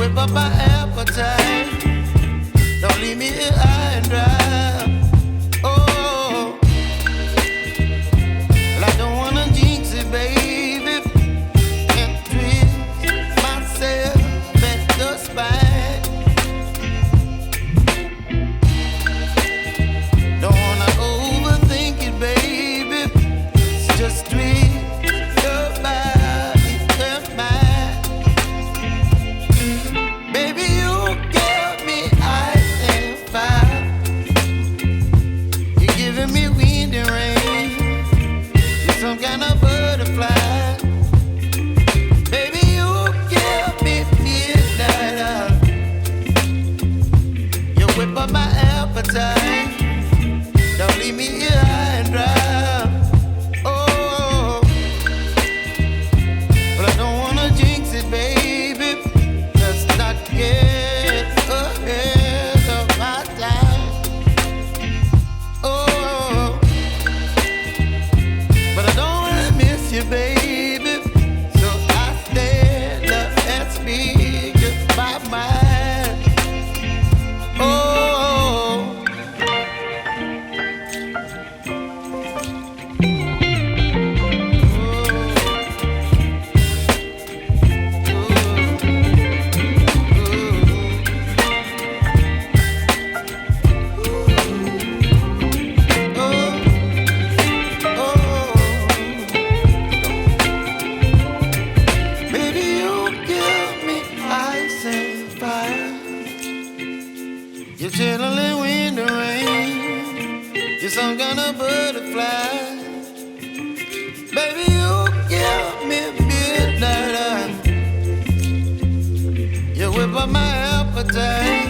whip up my appetite. Don't leave me here high and dry. Oh, well, I don't wanna jinx it, baby, and twist myself at the spine. Don't wanna overthink it, baby. It's just twist your body and mine. Baby, you give me ice and fire. You're giving me wind and rain. You're some kind of butterfly. Baby, you give me midnight. You whip up my appetite. Don't leave me here high and dry. Oh, but I don't wanna jinx it, baby. Let's not get ahead of my time. Oh, but I don't wanna miss you, baby. So I stand up and speak my mind. Oh. Baby, you give me ice and fire. You're chilling wind and rain. You're some kind of butterfly. Baby, you give me midnight. You whip up my appetite.